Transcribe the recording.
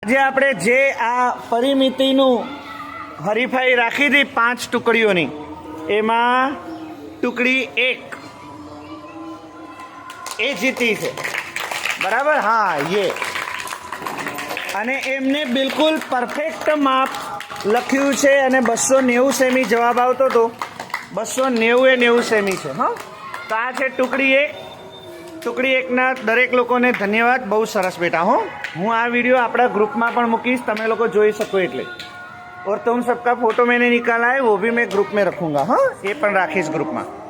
આજે આપણે જે આ પરિમિતિનું હરીફાઈ રાખી હતી 5 ટુકડીઓની, એમાં ટુકડી 1 એ જીતી છે, બરાબર? હા, ये અને એમને બિલકુલ પરફેક્ટ માપ લખ્યું છે અને 290 સેમી જવાબ આવતો હતો. 290 સેમી છે. હા, તો આ છે ટુકડી 1. ટુકડી 1ના દરેક લોકોને ધન્યવાદ. બહુ સરસ બેટા. હો, હું આ વિડીયો આપણા ગ્રુપમાં પણ મૂકીશ, તમે લોકો જોઈ શકો એટલે. और तुम सबका फोटो मैंने निकाला है, वो भी मैं ग्रुप में रखूंगा. हाँ, ये પણ રાખીશ ગ્રુપમાં.